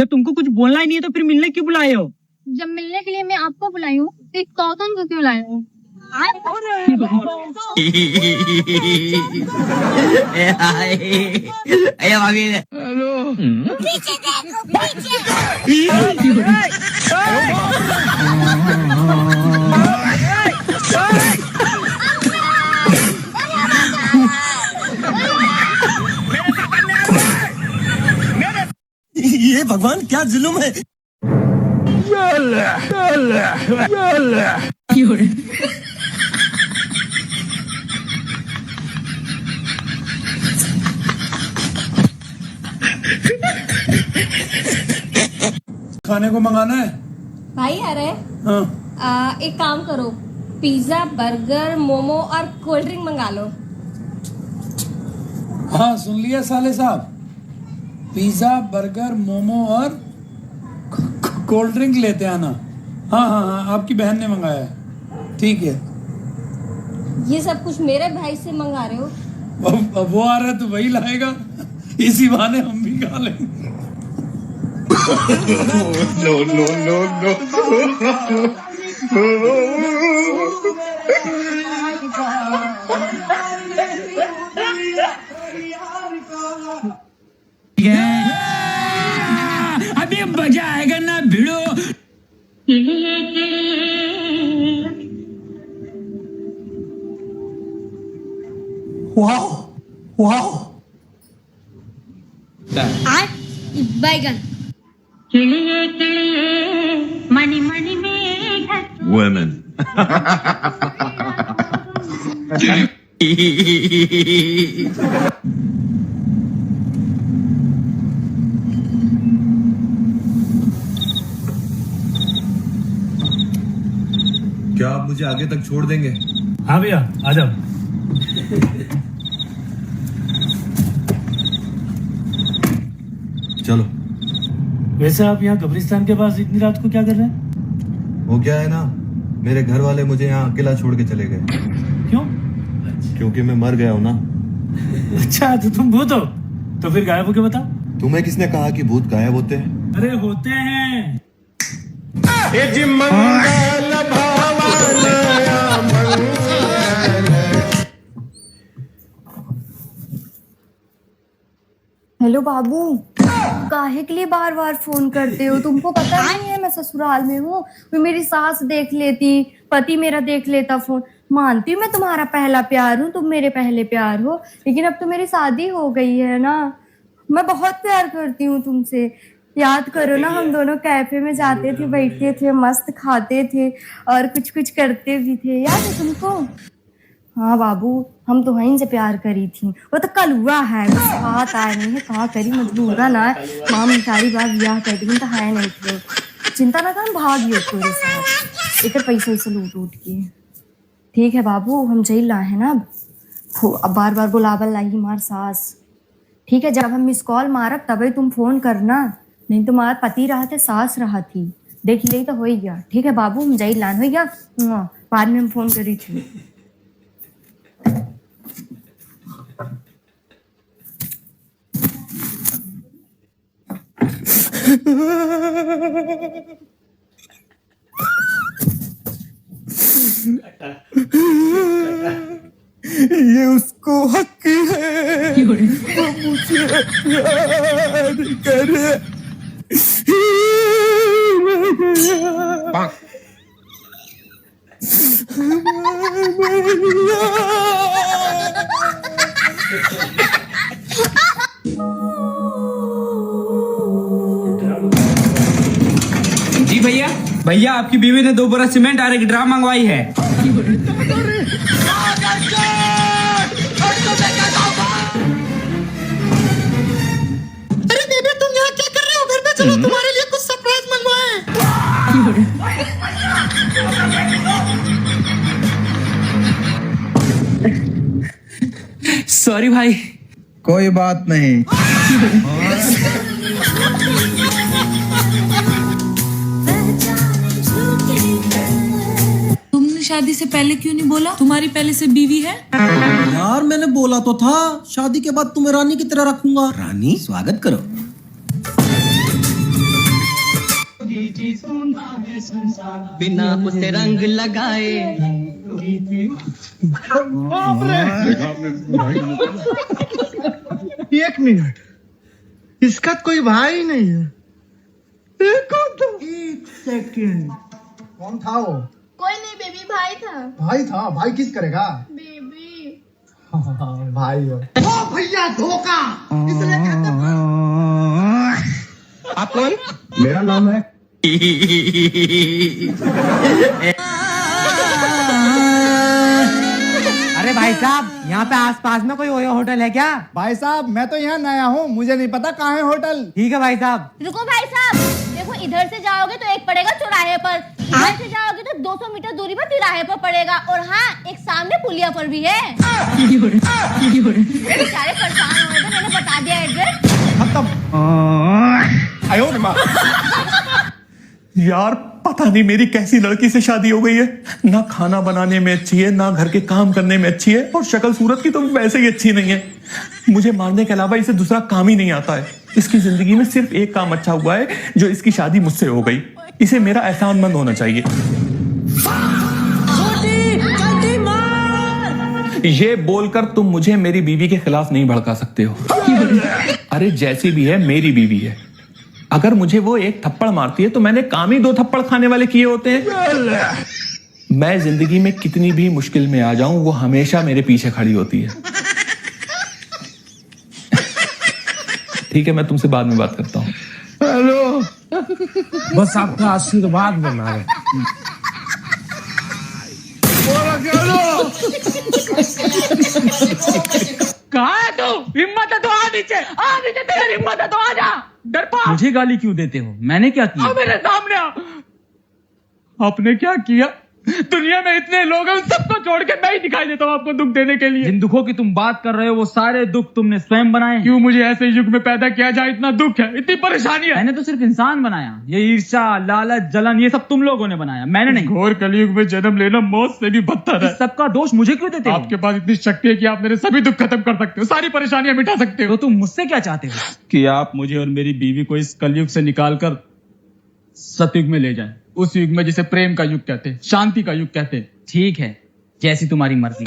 जब तुमको कुछ बोलना ही नहीं है तो फिर मिलने क्यों बुलाए हो? जब मिलने के लिए मैं आपको बुलाई हूँ तो एक तौतन को क्यों लाई हूँ? ये भगवान क्या जुल्म है। खाने को मंगाना है? भाई अरे हाँ। एक काम करो, पिज्जा, बर्गर, मोमो और कोल्ड ड्रिंक मंगा लो। हाँ सुन लिया साले साहब, पिज्जा, बर्गर, मोमो और कोल्ड ड्रिंक लेते आना। हाँ हाँ हाँ, आपकी बहन ने मंगाया है, ठीक है। ये सब कुछ मेरे भाई से मंगा रहे हो? अब वो आ रहा है तो वही लाएगा, इसी बहाने हम भी खा लेंगे। No, no, no, no. अभी मजा आएगा ना भिड़ो। वाह वाह। बैगन मनी मनी में Women. क्या आप मुझे आगे तक छोड़ देंगे? हाँ भैया आ जाओ। चलो। वैसे आप यहाँ कब्रिस्तान के पास इतनी रात को क्या कर रहे हैं? वो क्या है ना, मेरे घर वाले मुझे यहाँ अकेला छोड़ के चले गए। क्यों? क्योंकि मैं मर गया हूँ ना। अच्छा तो तुम भूत हो, तो फिर गायब हो के बताओ। तुम्हें किसने कहा कि भूत गायब होते हैं? अरे होते हैं। हेलो बाबू, काहे के लिए बार बार फोन करते हो? तुमको पता नहीं है मैं ससुराल में हूँ। मेरी सास देख लेती, पति मेरा देख लेता फोन। मानती हूँ मैं तुम्हारा पहला प्यार हूँ, तुम मेरे पहले प्यार हो, लेकिन अब तो मेरी शादी हो गई है ना। मैं बहुत प्यार करती हूँ तुमसे। याद करो ना, हम दोनों कैफे में जाते थे, बैठते थे, मस्त खाते थे और कुछ कुछ करते भी थे। याद है तुमको? हाँ बाबू, हम तो वहीं से प्यार करी थी। वो तो कल हुआ है, बस बात आए नहीं है, कहाँ करी मजबूरा ना है। माँ सारी बात ब्याह कर दी तो है नहीं थे। चिंता ना कर, भाग गई तेरे साथ एक पैसे से लूट उठ के। ठीक है बाबू, हम जेल ला है ना अब बार बार बुलावल लाई मार सास। ठीक है, जब हम मिस कॉल मारब तभी तुम फोन करना, नहीं तो मार पति रहा थे सास रहा थी। देख ले तो हो ही गया। ठीक है बाबू, हम जेल लान हो गया, बाद में हम फोन करी थी। ये उसको हक है, वो मुझे प्यार करे। जी भैया, भैया आपकी बीवी ने 2 बोरा सीमेंट और एक ड्राम मंगवाई है। अरे बेबी, तुम यहाँ क्या कर रहे हो? घर में चलो, तुम्हारे लिए कुछ सरप्राइज मंगवाए। सॉरी भाई। कोई बात नहीं। तुमने शादी से पहले क्यों नहीं बोला तुम्हारी पहले से बीवी है? यार मैंने बोला तो था, शादी के बाद तुम्हें रानी की तरह रखूंगा। रानी, स्वागत करो। बिना उसे रंग लगाए। एक मिनट, इसका कोई भाई नहीं है। एक सेकंड, कौन था वो? कोई नहीं बेबी, भाई था। भाई था? भाई किस करेगा? बेबी भाई है। ओ भैया धोखा, इसलिए कहते हैं। आप कौन? मेरा नाम है अरे भाई साहब, यहाँ पे आसपास में कोई ओयो होटल है क्या? भाई साहब, मैं तो यहाँ नया हूँ, मुझे नहीं पता कहाँ है होटल। ठीक है भाई साहब। रुको भाई साहब, देखो इधर से जाओगे तो एक पड़ेगा चौराहे पर, इधर से जाओगे तो 200 मीटर दूरी पर तिराहे पर पड़ेगा, और हाँ एक सामने पुलिया पर भी है। बेचारे परेशान हो रहे थे, मैंने बता दिया एड्रेस। यार पता नहीं मेरी कैसी लड़की से शादी हो गई है, ना खाना बनाने में अच्छी है, ना घर के काम करने में अच्छी है, और शक्ल सूरत की तो वैसे ही अच्छी नहीं है। मुझे मारने के अलावा इसे दूसरा काम ही नहीं आता है। इसकी जिंदगी में सिर्फ एक काम अच्छा हुआ है, जो इसकी शादी मुझसे हो गई। इसे मेरा एहसानमंद होना चाहिए। ये बोलकर तुम मुझे मेरी बीवी के खिलाफ नहीं भड़का सकते हो। अरे जैसी भी है मेरी बीवी है। अगर मुझे वो एक थप्पड़ मारती है तो मैंने काम ही 2 थप्पड़ खाने वाले किए होते हैं। मैं जिंदगी में कितनी भी मुश्किल में आ जाऊं, वो हमेशा मेरे पीछे खड़ी होती है। ठीक है, मैं तुमसे बाद में बात करता हूँ। हेलो, बस आपका आशीर्वाद बना रहे। कहाँ है तू? हिम्मत है तो आ नीचे, तेरी हिम्मत है तो आ जा। डरपा, मुझे गाली क्यों देते हो? मैंने क्या किया? मेरे सामने आ। आपने क्या किया? दुनिया में इतने लोग हैं, उन सबको छोड़ के मैं ही दिखाई देता हूँ आपको दुख देने के लिए। जिन दुखों की तुम बात कर रहे हो वो सारे दुख तुमने स्वयं बनाए। क्यों मुझे ऐसे युग में पैदा किया जहाँ इतना दुख है, इतनी परेशानी है? मैंने तो सिर्फ इंसान बनाया। ये ईर्ष्या, लालच, जलन, ये सब तुम लोगों ने बनाया, मैंने नहीं। घोर कलयुग में जन्म लेना मौत से भी बदतर है। सबका दोष मुझे क्यों देते हो? आपके पास इतनी शक्ति है कि आप मेरे सभी दुख खत्म कर सकते हो, सारी परेशानियां मिटा सकते हो। तो तुम मुझसे क्या चाहते हो? कि आप मुझे और मेरी बीवी को इस कलयुग से निकालकर सतयुग में ले जाए, उस युग में जिसे प्रेम का युग कहते हैं, शांति का युग कहते हैं। ठीक है, जैसी तुम्हारी मर्जी।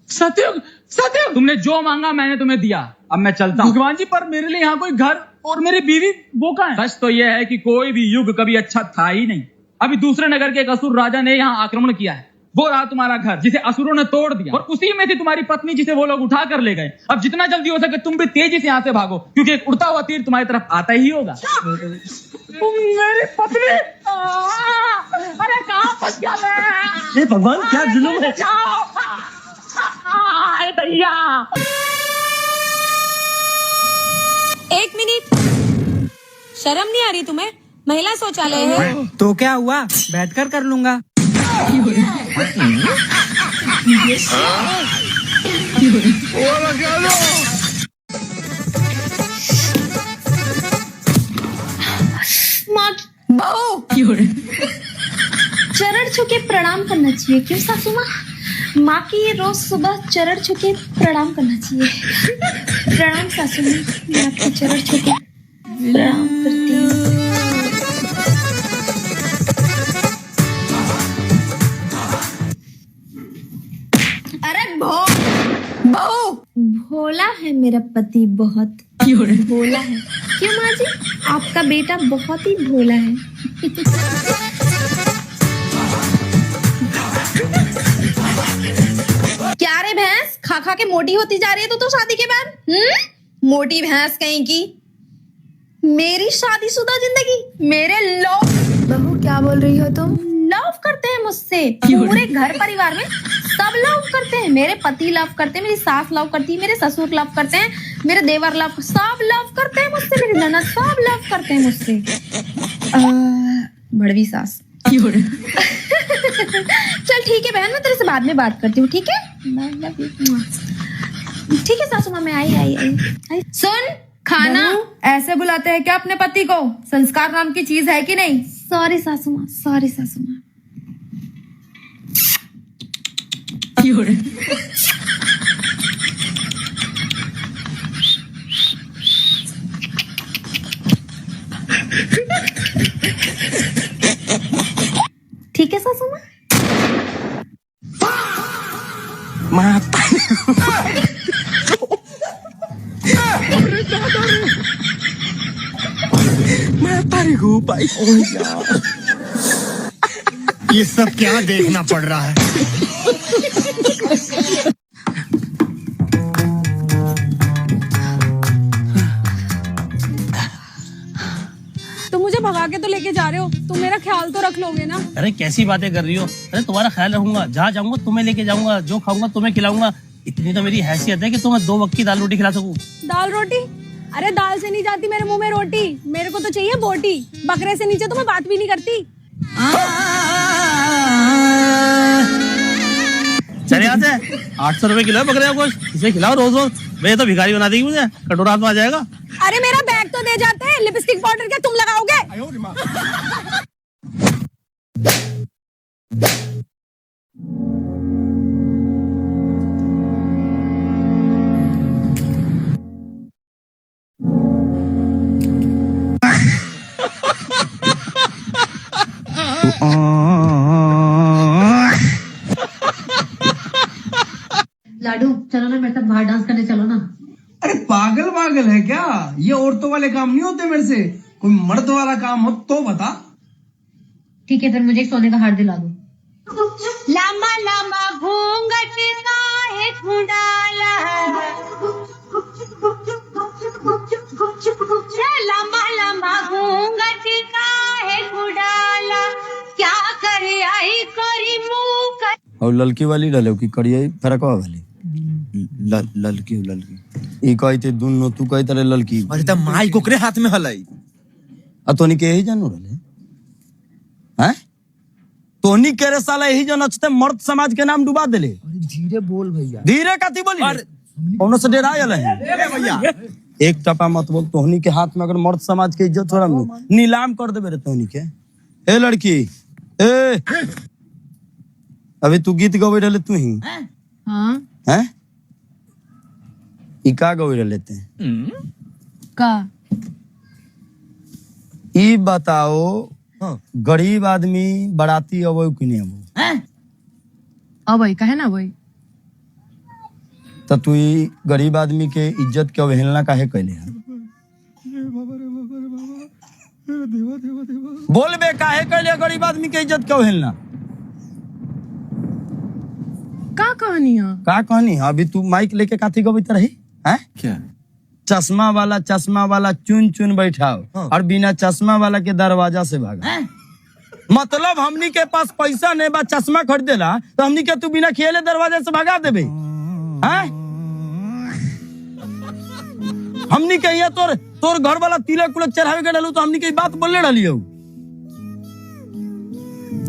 सतयुग, सतयुग, तुमने जो मांगा मैंने तुम्हें दिया। अब मैं चलता हूँ। भगवान जी, पर मेरे लिए यहाँ कोई घर और मेरी बीवी वो कहाँ है? सच तो यह है कि कोई भी युग कभी अच्छा था ही नहीं। अभी दूसरे नगर के एक असुर राजा ने यहाँ आक्रमण किया है। वो रहा तुम्हारा घर, जिसे असुरों ने तोड़ दिया, और उसी में थी तुम्हारी पत्नी, जिसे वो लोग उठा कर ले गए। अब जितना जल्दी हो सके तुम भी तेजी से यहाँ से भागो, क्योंकि एक उड़ता हुआ तीर तुम्हारी तरफ आता ही होगा। मेरी पत्नी, अरे कहाँ फंस गया मैं? भगवान, क्या जुल्म है? भैया, 1 मिनट, शर्म नहीं आ रही तुम्हें? महिला शौचालय है। तो क्या हुआ, बैठकर कर लूंगा। चरण छुके प्रणाम करना चाहिए, क्यों सासू माँ? माँ की ये रोज सुबह चरण छुके प्रणाम करना चाहिए। प्रणाम सासू माँ, मैं आपके चरण छुके प्रणाम करती हूँ। अरे बहू, भोला है मेरा पति, बहुत भोला है। क्यों माँ जी, आपका बेटा बहुत ही भोला है। क्या रे भैंस, खा खा के मोटी होती जा रही है तो शादी के बाद? मोटी भैंस कहीं की। मेरी शादीशुदा जिंदगी, मेरे लव। बहू क्या बोल रही हो तुम? लव करते हैं मुझसे, पूरे घर परिवार में सब लव करते हैं। मेरे पति लव करते हैं, मेरी सास लव करती है, मेरे ससुर लव करते हैं, मेरे देवर लव, सब लव करते हैं मुझसे, मेरी ननद सब लव करते हैं मुझसे। बड़वी सास। चल ठीक है बहन, मैं तेरे से बाद में बात करती हूँ, ठीक है? ठीक है सासू माँ, मैं आई। सुन, खाना ऐसे बुलाते हैं क्या अपने पति को? संस्कार नाम की चीज है कि नहीं? सॉरी सासू माँ, सॉरी सासू माँ। सुना? ये सब क्या देखना पड़ रहा है? तुम मुझे भगा के तो लेके जा रहे हो, तुम मेरा ख्याल तो रख लोगे ना? अरे कैसी बातें कर रही हो? अरे तुम्हारा ख्याल रखूंगा, जहाँ जाऊंगा तुम्हें लेके जाऊंगा, जो खाऊंगा तुम्हें खिलाऊंगा। इतनी तो मेरी हैसियत है कि तुम्हें 2 वक्त की दाल रोटी खिला सकूं। दाल रोटी? अरे दाल से नहीं जाती मेरे मुंह में रोटी, मेरे को तो चाहिए बोटी। बकरे से नीचे तो मैं बात भी नहीं करती। चले आते हैं, 800 रुपए किलो है बकरे का गोश्त, इसे खिलाओ रोज रोज। मैं तो भिखारी बना देगी मुझे, कटोरा हाथ में आ जाएगा। अरे मेरा बैग तो दे जाते हैं, लिपस्टिक पाउडर क्या तुम लगाओगे? लाडू चलो ना मेरे साथ बाहर डांस करने चलो ना। अरे पागल पागल है क्या? ये औरतों वाले काम नहीं होते मेरे से। कोई मर्द वाला काम हो तो बता। ठीक है फिर मुझे एक सोने का हार दिला दो। लामा लामा घूंघट काहे ढूंढाला, लामा लामा घूंघट काहे ढूंढाला, क्या करे आई करी मुंह कर। और ललकी वाली डालो कि करिया फरकवा वाली? ललकी ई कहते दुनो तू कहते रे ललकी। अरे त माई कोकरे हाथ में हलाई। तोनी के यही जानू रहे हैं? तोनी के रे साला यही जन अच्छते मर्द समाज के नाम डुबा देले। धीरे बोल भैया। धीरे काती बोली? कौनो से डेरा आयल है भैया? एक टपा मत बोल। तोहनी के हाथ में अगर मर्द समाज के इज्जत थोड़ा नीलाम कर देबे रे तोहनी के। ए लड़की ए, अभी तू गीत गवे रहले तू ही? हाँ हैं? ई का गवे रहले ते? का ई बताओ, गरीब आदमी बराती अबो कि नहीं अबो? अब कहे ना वही। तो तू ई गरीब आदमी के इज्जत के अवहेलना काहे कैले है? बोल बे काहे कैले गरीब आदमी के इज्जत के अवहेलना? का कहानी है? का कहनी? अभी तू माइक लेके काथी गबैत रही हैं? क्या चश्मा वाला चुन चुन बैठाओ और बिना चश्मा वाला के दरवाजा से भागा। मतलब हमनी के पास पैसा नहीं बा चश्मा खरीदेला तो हमनी के तू बिना खेले दरवाजे से भगा देबे हैं? हमनी के यहाँ तोर घर वाला तिलक उलक चढ़ावे के डालू तो हमनी के बात बोलने डाली हो।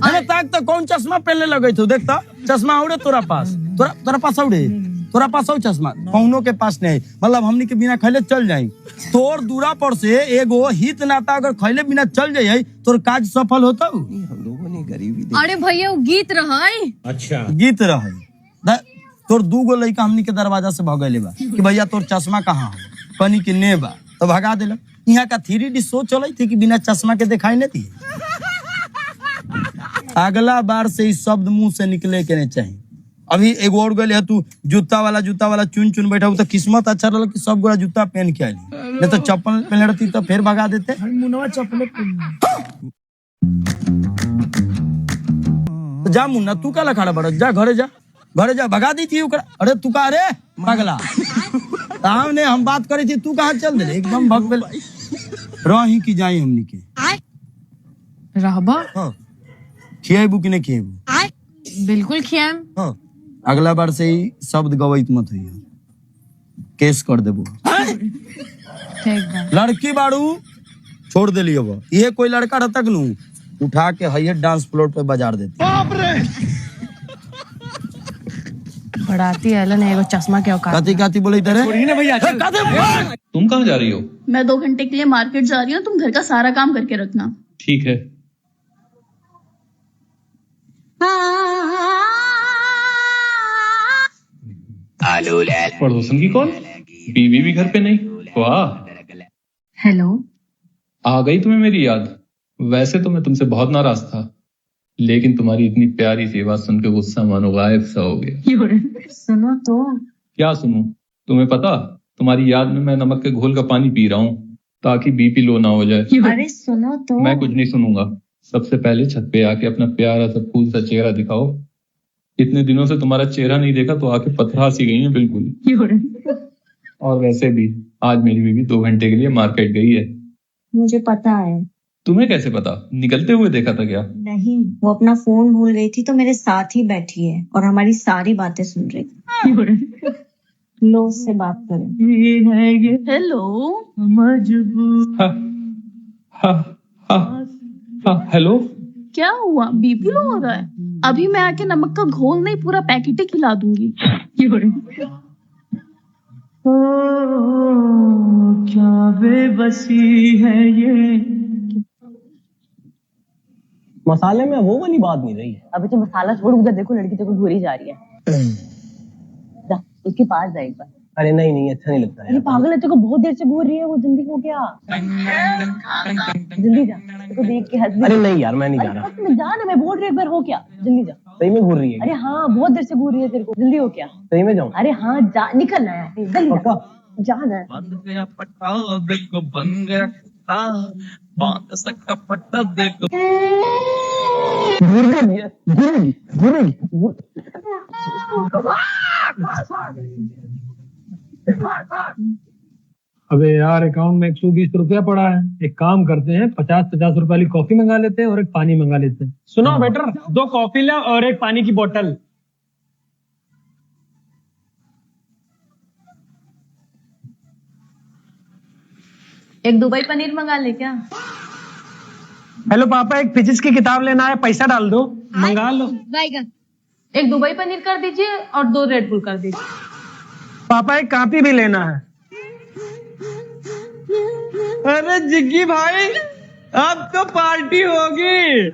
अरे ताक तो कौन चश्मा पहनने लगे थे? देखता चश्मा उड़े तोरा पास, तोरा पास उड़े, तोरा पास हो चश्मा, कौनों के पास नहीं। मतलब हमनी के बिना खैले चल जाई। तोर दूरा पर से एगो हित नाता अगर खैले बिना चल जाई तोर काज सफल होता। हम लोगों ने गरीबी। अरे भैया वो गीत रहा। अच्छा गीत रहे तोर 2 गो लड़का हमनी के दरवाजा से भगैले बा कि भैया तोर चश्मा कहाँ हो? कनी के ने बा तो भगा देलक। यहाँ का 3D शो चले थी कि बिना चश्मा के दिखाई नहीं थी। अगला बार से इस शब्द मुंह से निकले के नहीं चाहिए। अभी एगो और गले है तू जूता वाला चुन चुन बैठा तो किस्मत अच्छा रहा कि सब गोरा जूता पहन के आई, नहीं तो चप्पल पहन रहती तो फिर भगा देते। जा मुन्ना तू काला खड़ा बड़ा, जा घरे जा भगा दी थी। अरे तू का रे पगला सामने हम बात करी थी तू कहाँ चल दे एकदम भग पे रही की जाई हमनी के रहबा। खियाबू कि नहीं खियाबू? बिल्कुल खियाम। अगला बार से ही शब्द गवैत मत हुई, केस कर देबो। लड़की बाड़ू छोड़ देली अब। ये कोई लड़का रहता नू उठा के हाईएस्ट डांस फ्लोर पे बाजार देते। बढ़ाती है ने एगो चश्मा के औकात। काती बोले तेरे तुम कहाँ जा रही हो? मैं 2 घंटे के लिए मार्केट जा रही हूँ, तुम घर का सारा काम करके रखना। ठीक है। पड़ोसन की कॉल? बीवी भी घर पे नहीं? वाह। हेलो। आ गई तुम्हें मेरी याद? वैसे तो मैं तुमसे बहुत नाराज था, लेकिन तुम्हारी इतनी प्यारी सी आवाज सुन के गुस्सा मानो गायब सा हो गया। सुनो तो। क्या सुनूं? तुम्हें पता, तुम्हारी याद में मैं नमक के घोल का पानी पी रहा हूँ ताकि बीपी लो ना हो जाए। अरे सुनो तो। मैं कुछ नहीं सुनूंगा। सबसे पहले छत पे आके अपना प्यारा सा फूल सा चेहरा दिखाओ। इतने दिनों से तुम्हारा चेहरा नहीं देखा तो आके पथरा सी गई है बिल्कुल। और वैसे भी आज मेरी बीवी 2 घंटे के लिए मार्केट गई है। मुझे पता है। तुम्हें कैसे पता? निकलते हुए देखा था क्या? नहीं, वो अपना फोन भूल गई थी तो मेरे साथ ही बैठी है और हमारी सारी बातें सुन रही थी। लो उससे बात करें। हेलो। हेलो। क्या हुआ? बीपी लो हो रहा है? अभी मैं आके नमक का घोल नहीं पूरा पैकेट ही खिला दूंगी। क्या बेबसी है ये। मसाले में वो वाली बात नहीं रही। अभी तो मसाला छोड़, उधर देखो लड़की तेरे को घूरी जा रही है। जा उसके पास जा एक बार। अरे नहीं अच्छा नहीं लगता अरे पागल है, तेरे को बहुत देर से घूर रही है वो। जल्दी हो गया, जल्दी जा। तेरे को देख के हंस। अरे नहीं यार, मैं नहीं जा रहा। जा ना, मैं बोल रही एक बार, हो क्या? जल्दी जा। सही में घूर रही है? अरे हाँ, बहुत देर से घूर रही है तेरे को। जल्दी हो क्या? सही में जाऊँ? अरे हाँ जा, निकलना है जल्दी जा। जा ना। बंद गया पट्टा देखो, बन गया बांध सका पट्टा देखो। अबे यार, अकाउंट में 120 रुपया पड़ा है। एक काम करते हैं, 50-50 रुपए वाली कॉफी मंगा लेते हैं और एक पानी मंगा लेते हैं। सुनो बेटर, 2 कॉफी ला और एक पानी की बोतल। एक दुबई पनीर मंगा ले क्या? हेलो पापा, एक फिजिक्स की किताब लेना है, पैसा डाल दो। मंगा लो। एक दुबई पनीर कर दीजिए और 2 रेड बुल कर दीजिए। पापा, एक कॉपी भी लेना है। अरे जिग्गी भाई, अब तो पार्टी होगी।